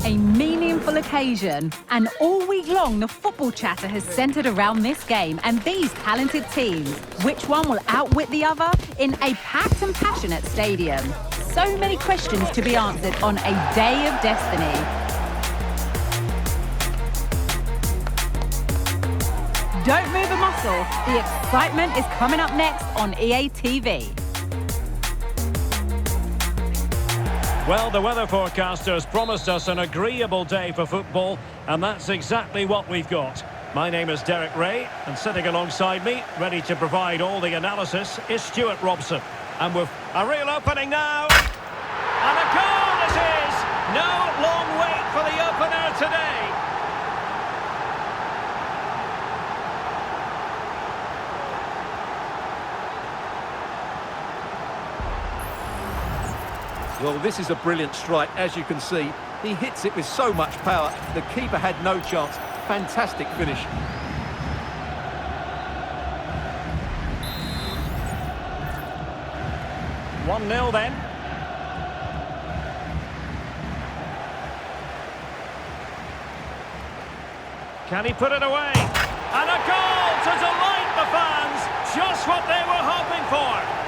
A meaningful occasion, and all week long the football chatter has centred around this game and these talented teams. Which one will outwit the other in a packed and passionate stadium? So many questions to be answered on a day of destiny. Don't move a muscle. The excitement is coming up next on EA TV. Well, the weather forecasters promised us an agreeable day for football, and that's exactly what we've got. My name is Derek Ray, and sitting alongside me, ready to provide all the analysis, is Stuart Robson. And with a real opening now. And a goal it is! No long wait for the opener today. Well, this is a brilliant strike, as you can see. He hits it with so much power. The keeper had no chance. Fantastic finish. One 0 then. Can he put it away? And a goal to delight the fans. Just what they were hoping for.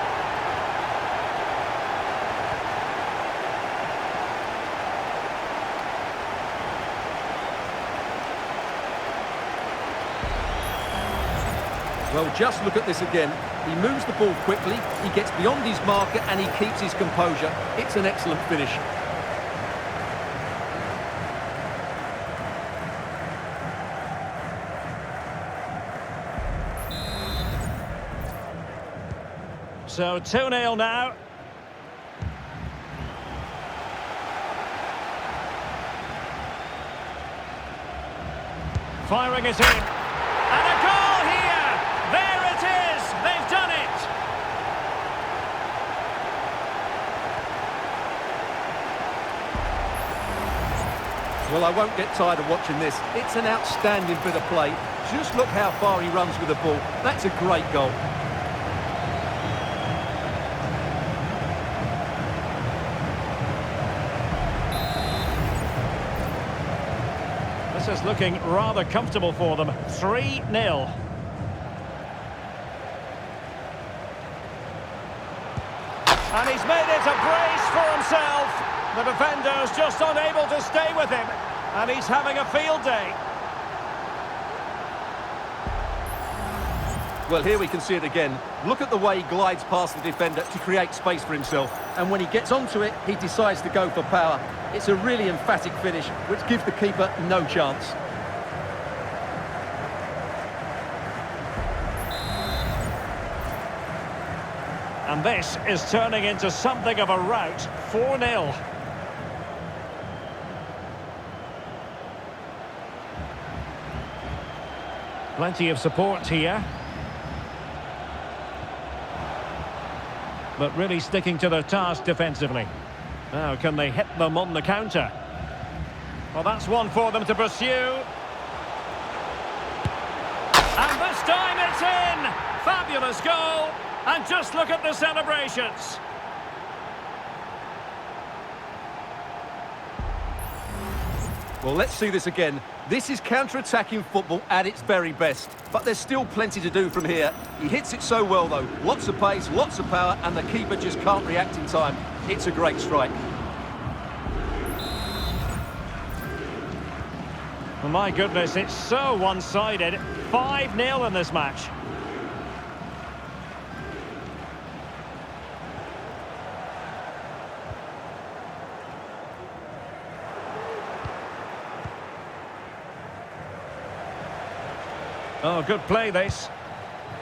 Well, just look at this again. He moves the ball quickly, he gets beyond his marker and he keeps his composure. It's an excellent finish. So 2-0 now. Firing it in. And a goal here! There it is! They've done it! Well, I won't get tired of watching this. It's an outstanding bit of play. Just look how far he runs with the ball. That's a great goal. This is looking rather comfortable for them. 3-0. And he's made it a brace for himself. The defender's just unable to stay with him. And he's having a field day. Well, here we can see it again. Look at the way he glides past the defender to create space for himself. And when he gets onto it, he decides to go for power. It's a really emphatic finish, which gives the keeper no chance. And this is turning into something of a rout. 4-0. Plenty of support here. But really sticking to their task defensively. Now, can they hit them on the counter? Well, that's one for them to pursue. And this time it's in! Fabulous goal! And just look at the celebrations. Well, let's see this again. This is counter-attacking football at its very best. But there's still plenty to do from here. He hits it so well, though. Lots of pace, lots of power, and the keeper just can't react in time. It's a great strike. Oh, my goodness, it's so one-sided. 5-0 in this match. Oh, good play, this.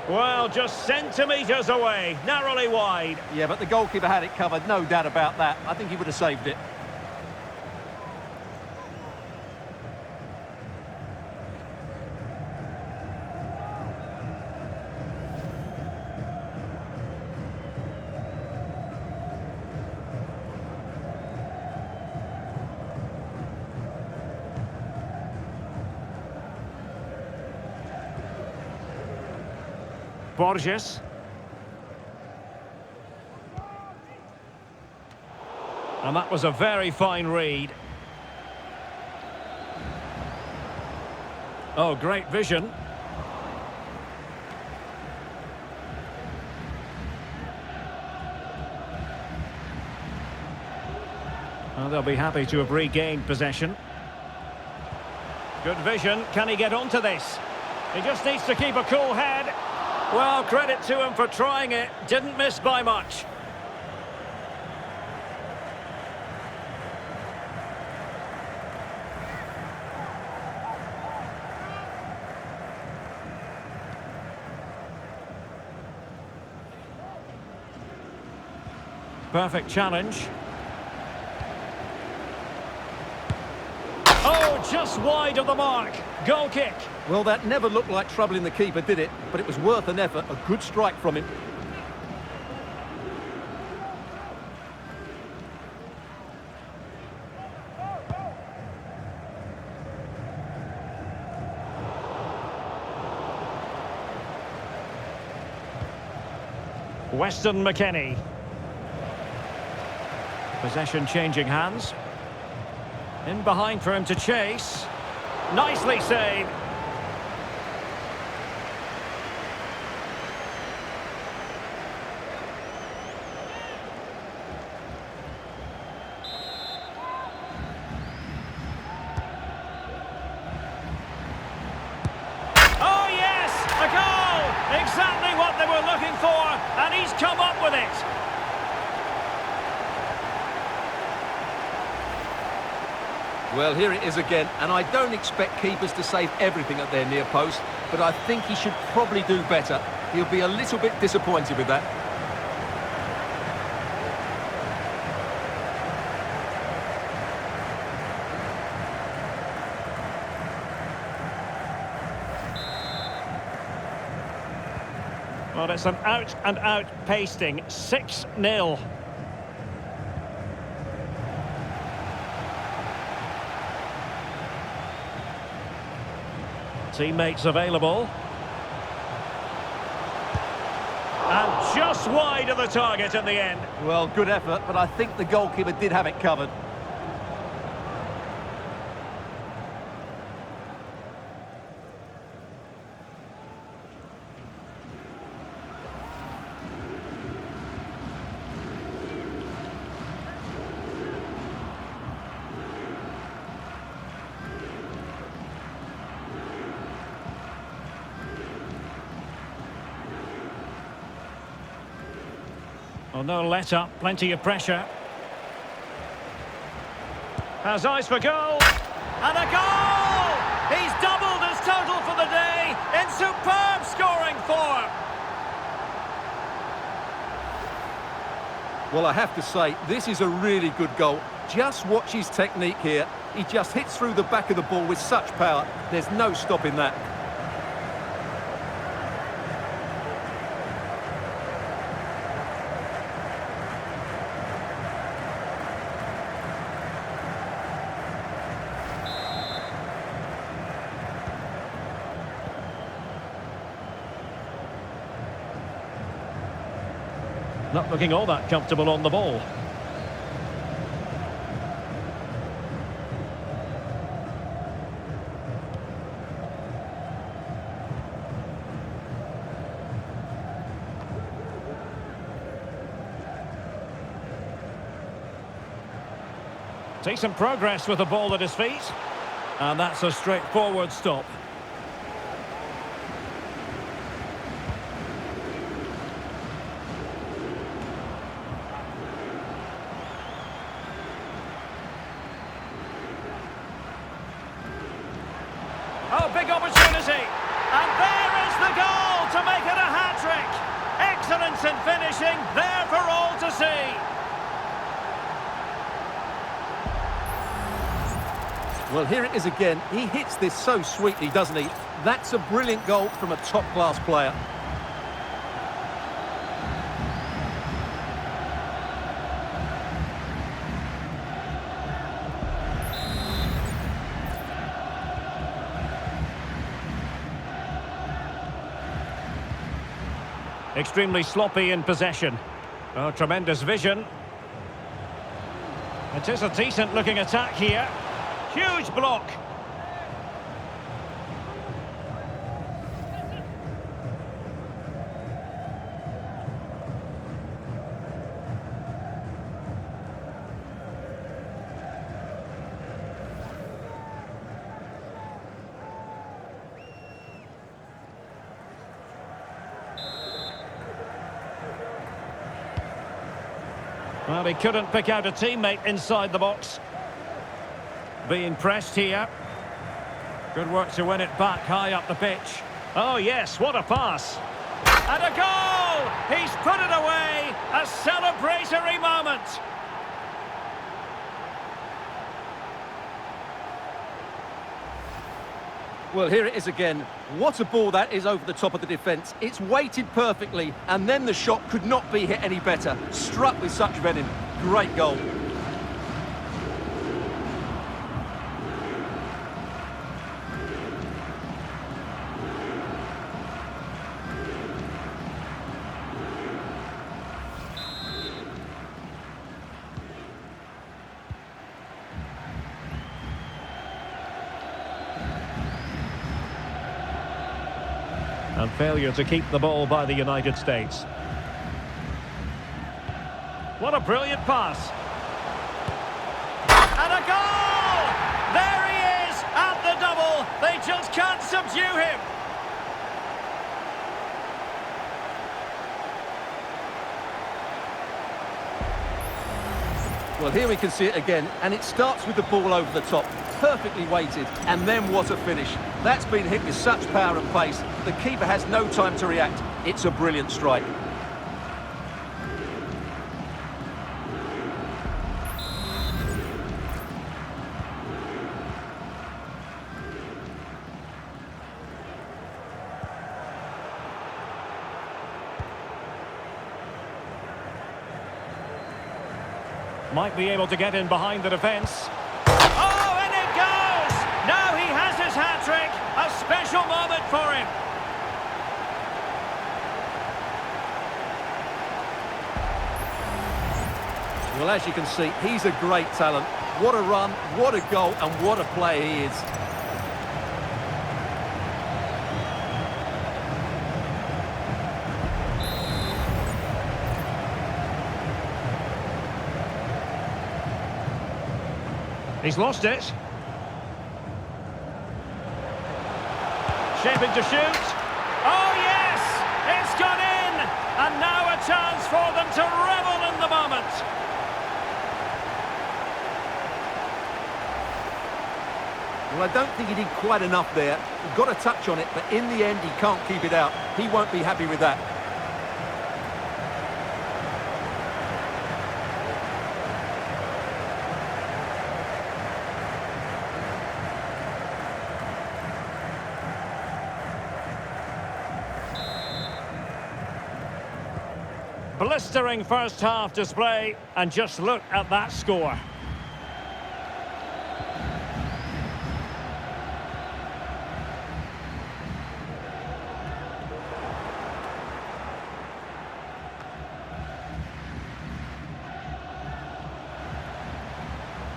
Well, just centimetres away, narrowly wide. Yeah, but the goalkeeper had it covered, no doubt about that. I think he would have saved it. Borges. And that was a very fine read. Oh, great vision. Well, they'll be happy to have regained possession. Good vision. Can he get onto this? He just needs to keep a cool head. Well, credit to him for trying it. Didn't miss by much. Perfect challenge. Oh, just wide of the mark. Goal kick. Well, that never looked like troubling the keeper, did it? But it was worth an effort. A good strike from him. Weston McKennie. Possession changing hands. In behind for him to chase. Nicely saved. Oh yes, a goal! Exactly what they were looking for, and he's come up with it. Well, here it is again, and I don't expect keepers to save everything at their near post, but I think he should probably do better. He'll be a little bit disappointed with that. Well, it's an out-and-out pasting. 6-0. Teammates available. And just wide of the target in the end. Well, good effort, but I think the goalkeeper did have it covered. Well, no let-up, plenty of pressure. Has eyes for goal. And a goal! He's doubled his total for the day in superb scoring form. Well, I have to say, this is a really good goal. Just watch his technique here. He just hits through the back of the ball with such power. There's no stopping that. Not looking all that comfortable on the ball. Decent progress with the ball at his feet. And that's a straightforward stop. Oh, big opportunity. And there is the goal to make it a hat-trick. Excellence in finishing, there for all to see. Well, here it is again. He hits this so sweetly, doesn't he? That's a brilliant goal from a top-class player. Extremely sloppy in possession. Oh, tremendous vision. It is a decent-looking attack here. Huge block. Well, he couldn't pick out a teammate inside the box. Being pressed here. Good work to win it back high up the pitch. Oh yes, what a pass. And a goal! He's put it away! A celebratory moment! Well, here it is again. What a ball that is over the top of the defence. It's weighted perfectly, and then the shot could not be hit any better. Struck with such venom. Great goal. And failure to keep the ball by the United States. What a brilliant pass. And a goal! There he is at the double. They just can't subdue him. Well, here we can see it again, and it starts with the ball over the top. Perfectly weighted, and then what a finish. That's been hit with such power and pace. The keeper has no time to react. It's a brilliant strike. Might be able to get in behind the defence. Oh, and it goes! Now he has his hat-trick. A special moment for him. Well, as you can see, he's a great talent. What a run, what a goal, and what a player he is. He's lost it. Shaping to shoot. Oh, yes! It's gone in! And now a chance for them to revel in the moment. Well, I don't think he did quite enough there. He got a touch on it, but in the end, he can't keep it out. He won't be happy with that. Blistering first half display, and just look at that score.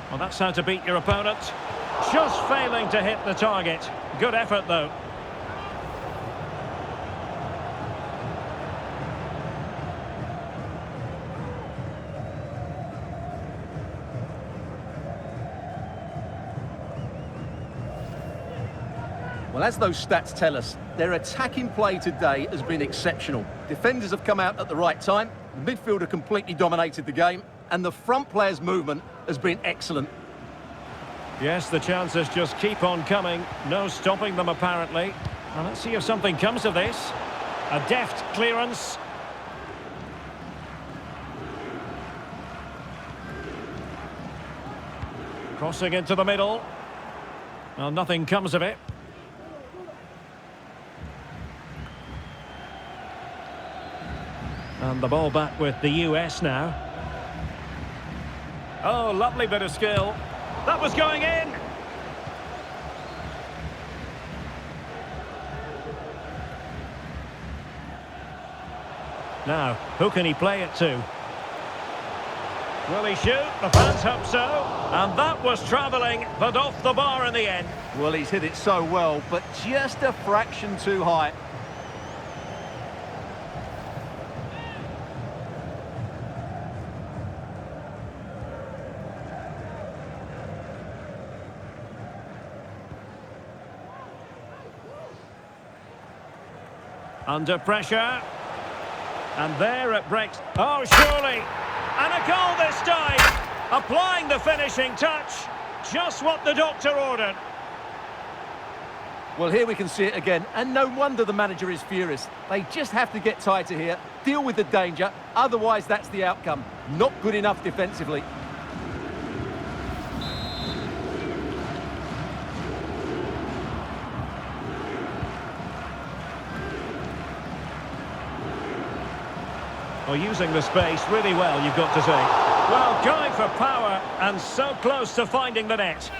Well, that's how to beat your opponent. Just failing to hit the target. Good effort, though. Well, as those stats tell us, their attacking play today has been exceptional. Defenders have come out at the right time, the midfielder completely dominated the game, and the front player's movement has been excellent. Yes, the chances just keep on coming. No stopping them, apparently. Well, let's see if something comes of this. A deft clearance. Crossing into the middle. Well, nothing comes of it. And the ball back with the US now. Oh, lovely bit of skill. That was going in. Now, who can he play it to? Will he shoot? The fans hope so. And that was travelling, but off the bar in the end. Well, he's hit it so well, but just a fraction too high. Under pressure. And there it breaks. Oh, surely. And a goal this time. Applying the finishing touch. Just what the doctor ordered. Well, here we can see it again, and no wonder the manager is furious. They just have to get tighter here, deal with the danger, otherwise that's the outcome. Not good enough defensively. Well, using the space really well, you've got to say. Well, going for power, and so close to finding the net.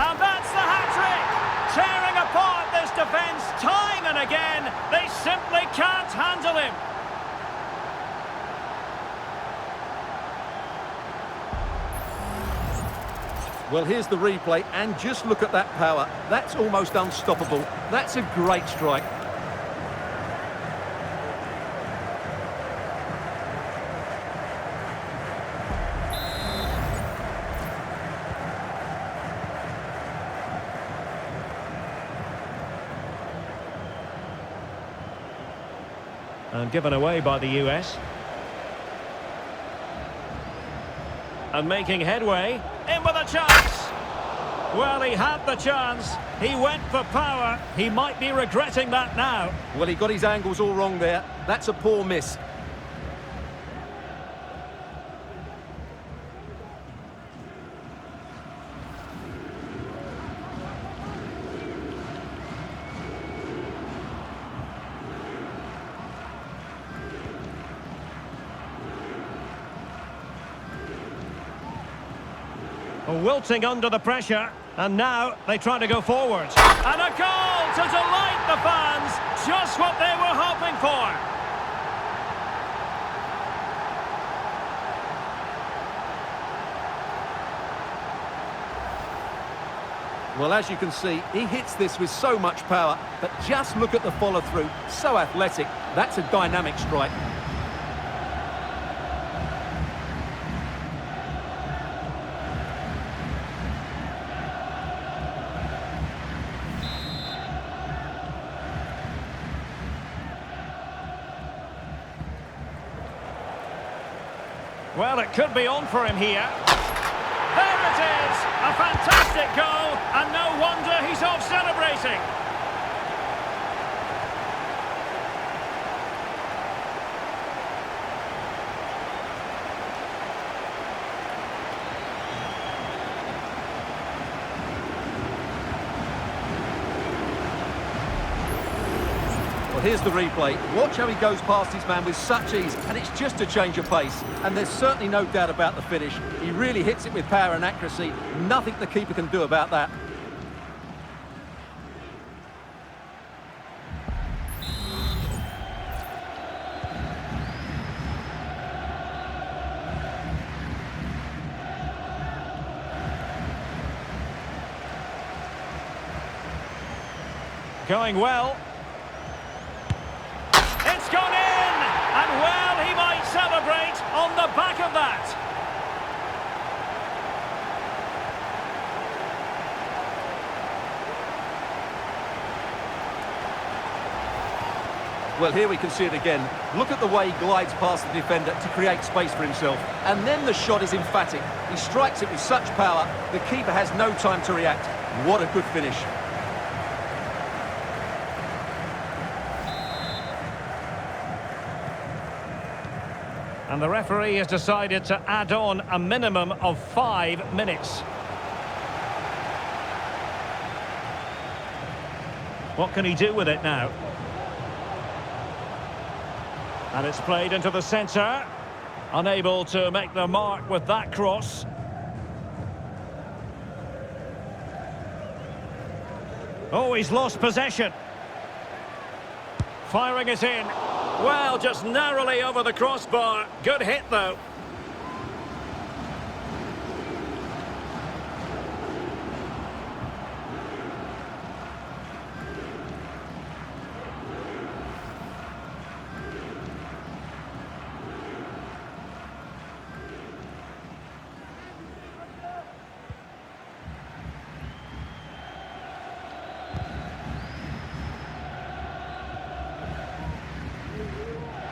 And that's the hat-trick! Tearing apart this defence time and again. They simply can't handle him. Well, here's the replay, and just look at that power. That's almost unstoppable. That's a great strike. And given away by the US. And making headway. In with a chance. Well, he had the chance. He went for power. He might be regretting that now. Well, he got his angles all wrong there. That's a poor miss. Wilting under the pressure, and now they try to go forward. And a goal to delight the fans, just what they were hoping for. Well, as you can see, he hits this with so much power, but just look at the follow-through. So athletic. That's a dynamic strike. Well, it could be on for him here. There it is! A fantastic goal, and no wonder he's off celebrating. Well, here's the replay. Watch how he goes past his man with such ease, and it's just a change of pace. And there's certainly no doubt about the finish. He really hits it with power and accuracy. Nothing the keeper can do about that. Going well. It's gone in! And well, he might celebrate on the back of that. Well, here we can see it again. Look at the way he glides past the defender to create space for himself. And then the shot is emphatic. He strikes it with such power, the keeper has no time to react. What a good finish. And the referee has decided to add on a minimum of 5 minutes. What can he do with it now? And it's played into the centre. Unable to make the mark with that cross. Oh, he's lost possession. Firing it in. Well, just narrowly over the crossbar. Good hit, though.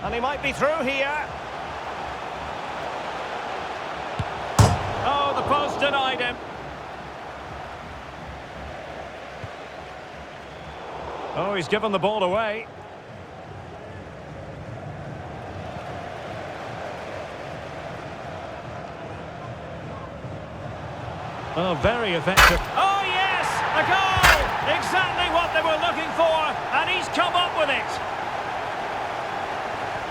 And he might be through here. Oh, the post denied him. Oh, he's given the ball away. Oh, very effective. Oh, yes! A goal! Exactly what they were looking for, and he's come up with it.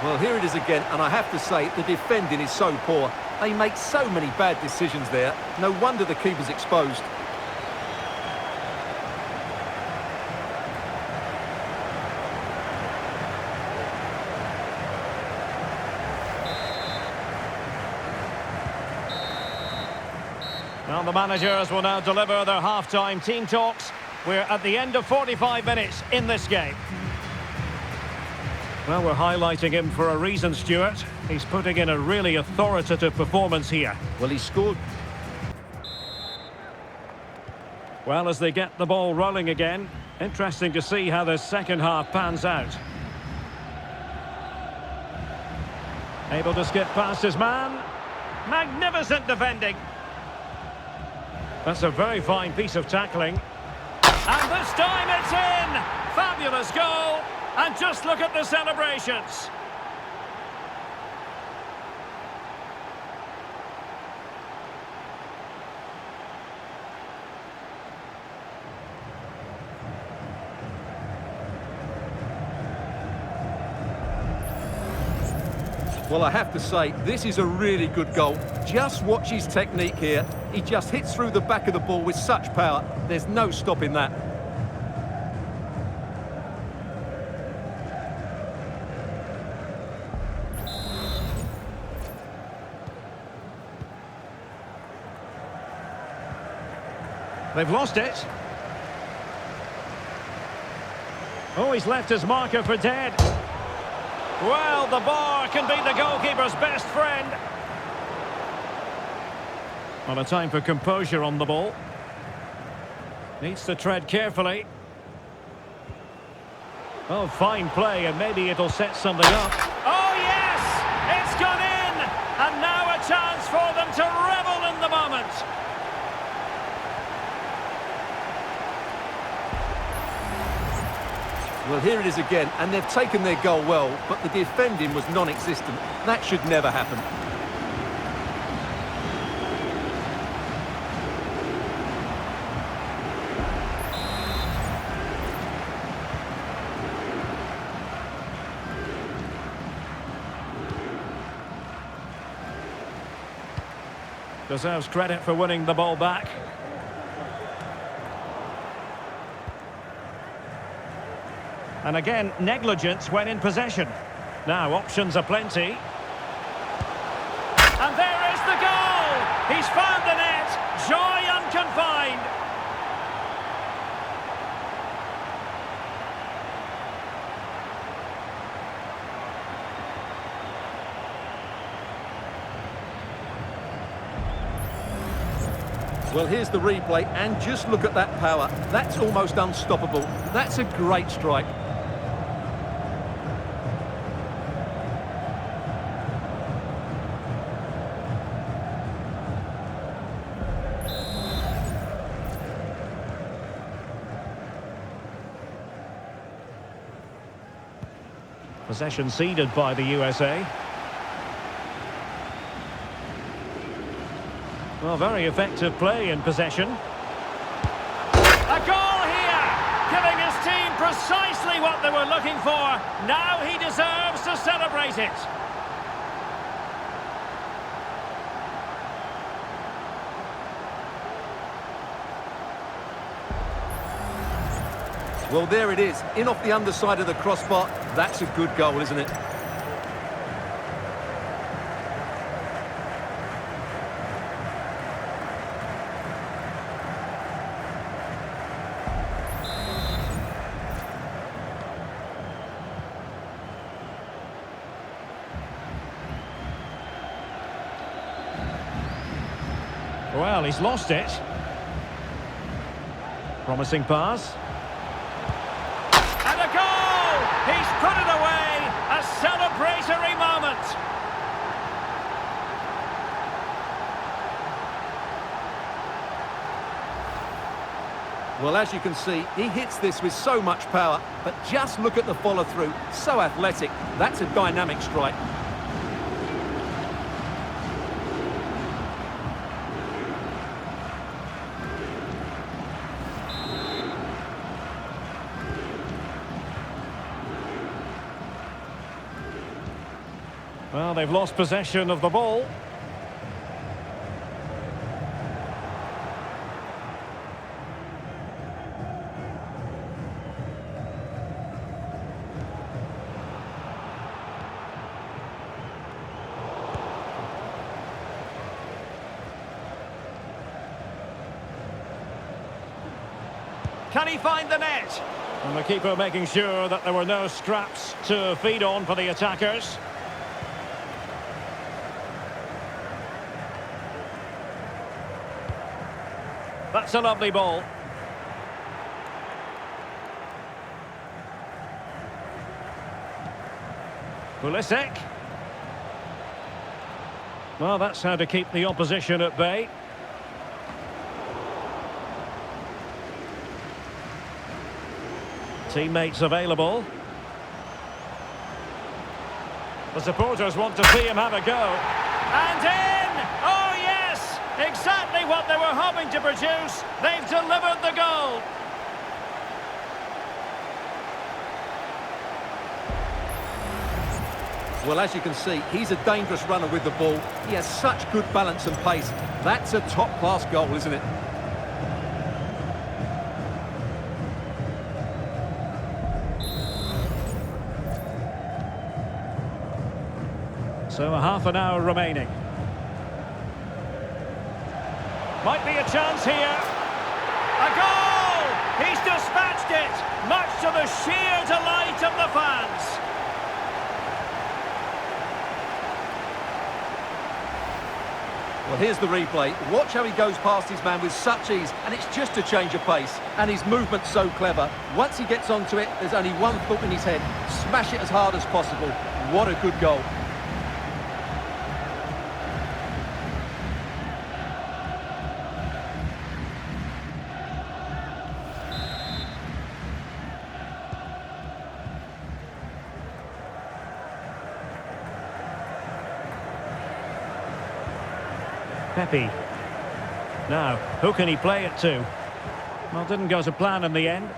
Well, here it is again, and I have to say, the defending is so poor. They make so many bad decisions there. No wonder the keeper's exposed. Well, the managers will now deliver their half-time team talks. We're at the end of 45 minutes in this game. Well, we're highlighting him for a reason, Stuart. He's putting in a really authoritative performance here. Well, he scored. Well, as they get the ball rolling again, interesting to see how the second half pans out. Able to skip past his man. Magnificent defending. That's a very fine piece of tackling. And this time it's in! Fabulous goal! And just look at the celebrations. Well, I have to say, this is a really good goal. Just watch his technique here. He just hits through the back of the ball with such power. There's no stopping that. They've lost it. Oh, he's left his marker for dead. Well, the bar can be the goalkeeper's best friend. Well, a time for composure on the ball. Needs to tread carefully. Oh, fine play, and maybe it'll set something up. Oh, yes! It's gone in! And now a chance for them to revel in the moment. Well, here it is again, and they've taken their goal well, but the defending was non-existent. That should never happen. Deserves credit for winning the ball back. And again, negligence when in possession. Now, options are plenty. And there is the goal! He's found the net! Joy unconfined! Well, here's the replay, and just look at that power. That's almost unstoppable. That's a great strike. Possession ceded by the USA. Well, very effective play in possession. A goal here! Giving his team precisely what they were looking for. Now he deserves to celebrate it. Well, there it is, in off the underside of the crossbar. That's a good goal, isn't it? Well, he's lost it. Promising pass. And a goal! He's put it away! A celebratory Well, as you can see, he hits this with so much power, but just look at the follow-through. So athletic. That's a dynamic strike. Well, they've lost possession of the ball. Can he find the net? And the keeper making sure that there were no scraps to feed on for the attackers. That's a lovely ball. Pulisic. Well, that's how to keep the opposition at bay. Teammates available. The supporters want to see him have a go. And in! Oh, yes! Exactly what they were hoping to produce. They've delivered the goal. Well, as you can see, he's a dangerous runner with the ball. He has such good balance and pace. That's a top-class goal, isn't it? So a half an hour remaining. Might be a chance here. A goal! He's dispatched it, much to the sheer delight of the fans. Well, here's the replay. Watch how he goes past his man with such ease, and it's just a change of pace. And his movement's so clever. Once he gets onto it, there's only one thought in his head. Smash it as hard as possible. What a good goal. Pepe. Now, who can he play it to? Well, didn't go to plan in the end.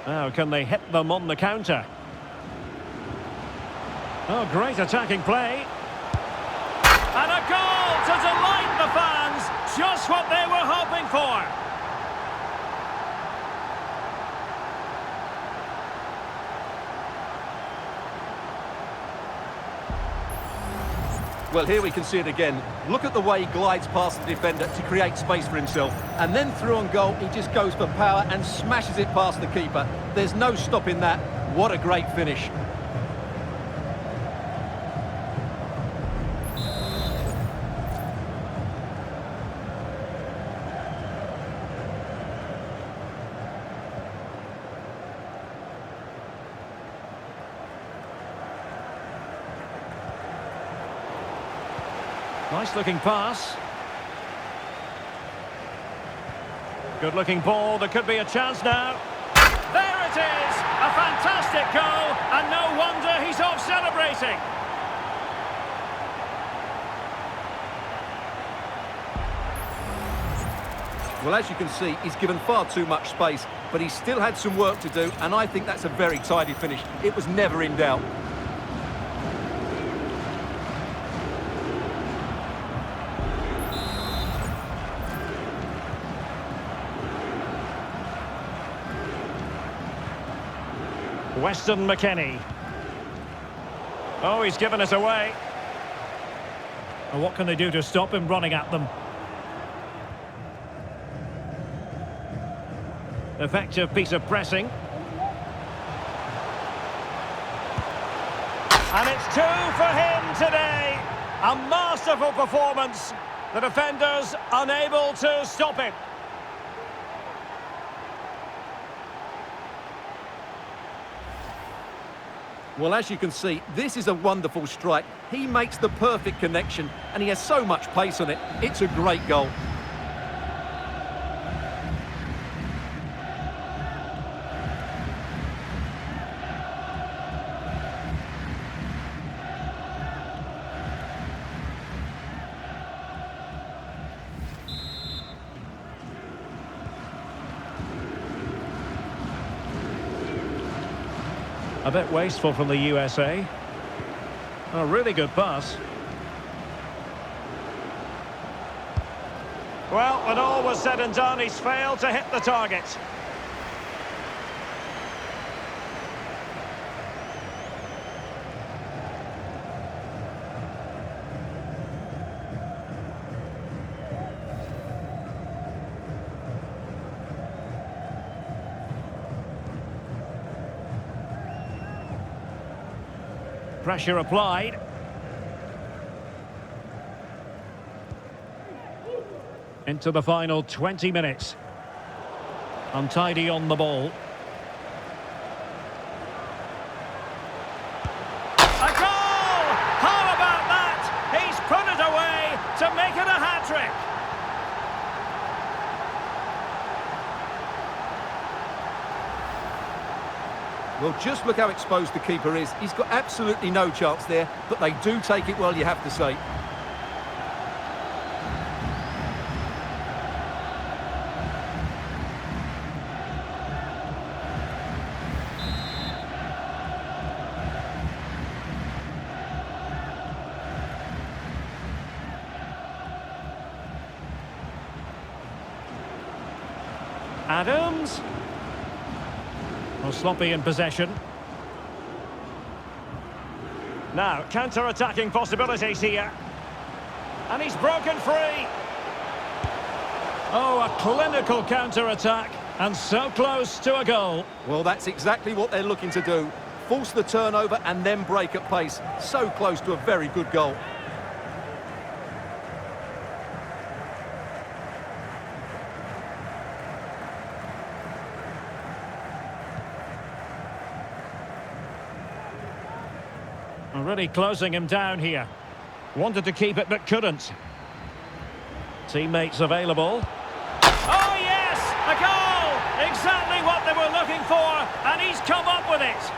Now, can they hit them on the counter? Oh, great attacking play. And a goal to delight the fans. Just what they were hoping for. Well, here we can see it again. Look at the way he glides past the defender to create space for himself. And then through on goal, he just goes for power and smashes it past the keeper. There's no stopping that. What a great finish. Nice looking pass. Good looking ball. There could be a chance now. There it is! A fantastic goal, and no wonder he's off celebrating. Well, as you can see, he's given far too much space, but he still had some work to do, and I think that's a very tidy finish. It was never in doubt. Weston McKennie. Oh, he's given us away. And what can they do to stop him running at them? Effective piece of pressing. And it's 2 for him today. A masterful performance. The defenders unable to stop him. Well, as you can see, this is a wonderful strike. He makes the perfect connection, and he has so much pace on it. It's a great goal. A bit wasteful from the USA. A really good pass. Well, when all was said and done, he's failed to hit the target. Pressure applied. Into the final 20 minutes. Untidy on the ball. A goal! How about that? He's put it away to make it a hat-trick. Well, just look how exposed the keeper is. He's got absolutely no chance there, but they do take it well, you have to say. Adams. Well, sloppy in possession. Now, counter-attacking possibilities here. And he's broken free. Oh, a clinical counter-attack. And so close to a goal. Well, that's exactly what they're looking to do. Force the turnover and then break at pace. So close to a very good goal. Really closing him down here. Wanted to keep it but couldn't. Teammates available. Oh yes! A goal! Exactly what they were looking for, and he's come up with it.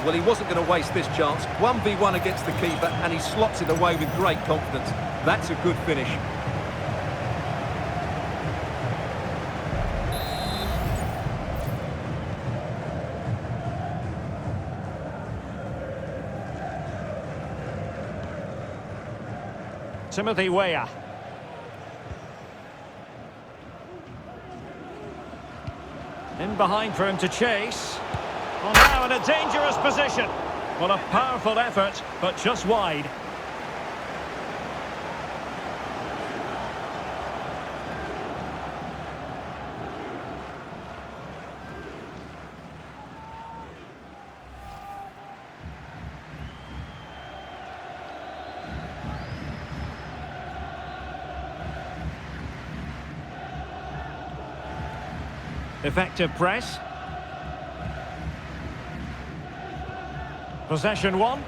Well, he wasn't going to waste this chance. 1v1 against the keeper, and he slots it away with great confidence. That's a good finish. Timothy Weah. In behind for him to chase. Well, now in a dangerous position. Well, a powerful effort, but just wide. Effective press. Possession one.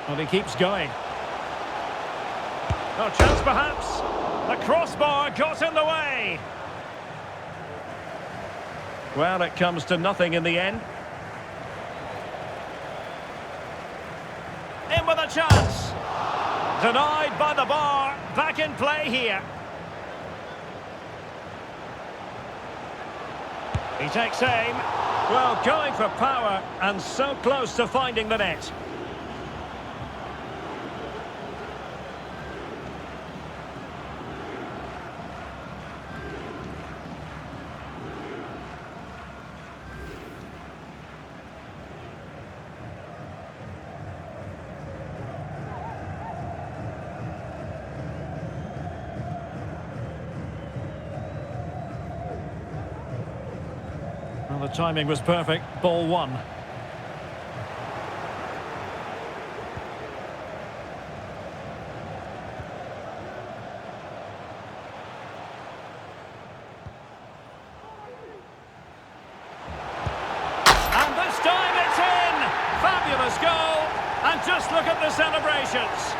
Well, he keeps going. No chance perhaps. The crossbar got in the way. Well, it comes to nothing in the end. In with a chance. Denied by the bar. Back in play here. He takes aim. Well, going for power and so close to finding the net. Well, the timing was perfect. Ball one. Just look at the celebrations.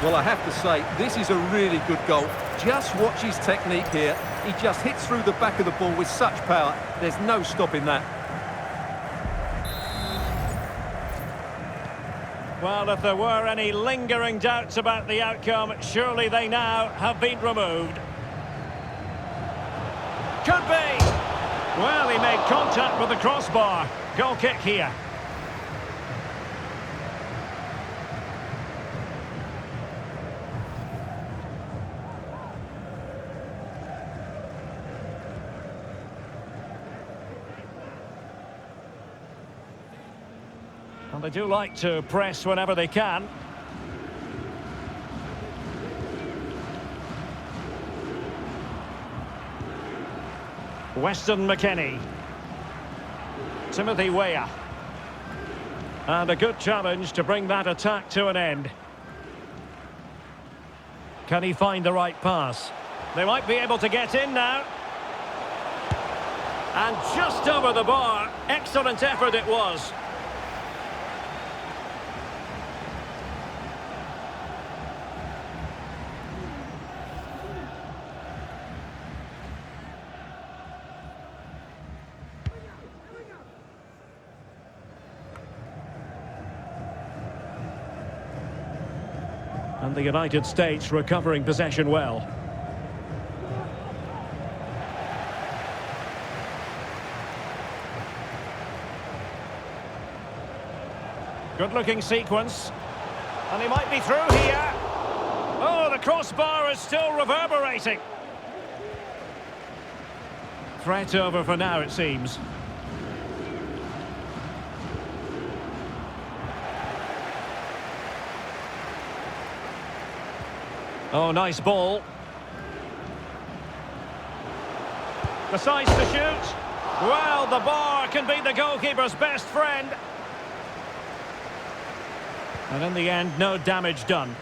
Well, I have to say, this is a really good goal. Just watch his technique here. He just hits through the back of the ball with such power. There's no stopping that. Well, if there were any lingering doubts about the outcome, surely they now have been removed. Could be! Well, he made contact with the crossbar. Goal kick here. And they do like to press whenever they can. Weston McKennie. Timothy Weah. And a good challenge to bring that attack to an end. Can he find the right pass? They might be able to get in now. And just over the bar. Excellent effort it was. And the United States recovering possession well. Good-looking sequence. And he might be through here. Oh, the crossbar is still reverberating. Threat over for now, it seems. Oh, nice ball. Decides to shoot. Well, the bar can be the goalkeeper's best friend. And in the end, no damage done.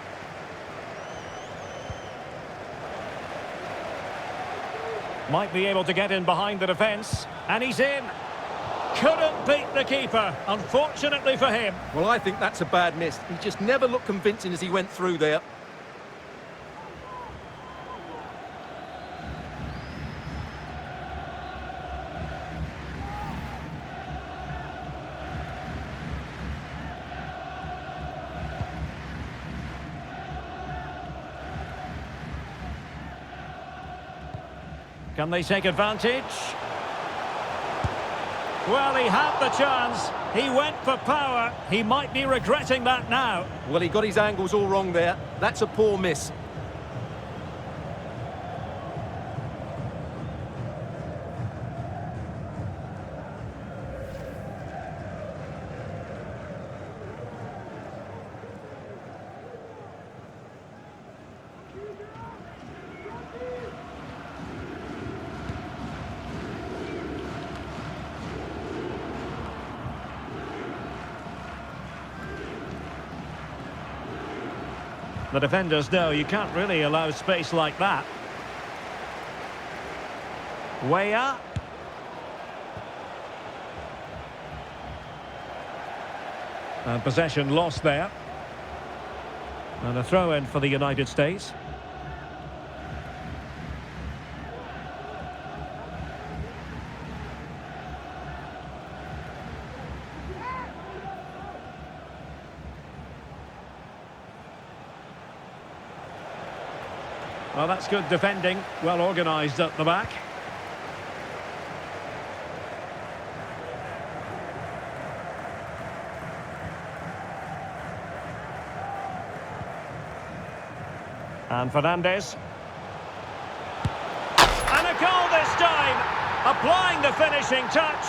Might be able to get in behind the defence. And he's in. Couldn't beat the keeper, unfortunately for him. Well, I think that's a bad miss. He just never looked convincing as he went through there. Can they take advantage? Well, he had the chance. He went for power. He might be regretting that now. Well, he got his angles all wrong there. That's a poor miss. The defenders know you can't really allow space like that. Weah. And possession lost there. And a throw-in for the United States. Well, that's good defending, well organised at the back. And Fernandez. And a goal this time! Applying the finishing touch.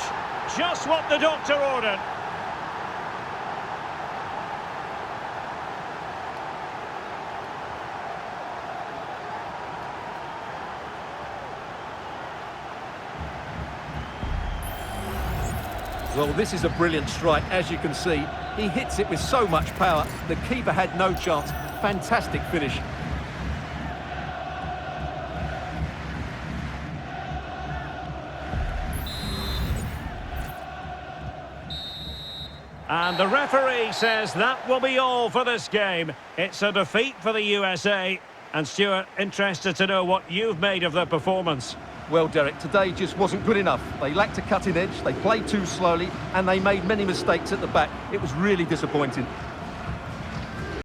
Just what the doctor ordered. Well, this is a brilliant strike, as you can see. He hits it with so much power. The keeper had no chance. Fantastic finish. And the referee says that will be all for this game. It's a defeat for the USA. And Stuart, interested to know what you've made of their performance. Well, Derek, today just wasn't good enough. They lacked a cutting edge, they played too slowly, and they made many mistakes at the back. It was really disappointing.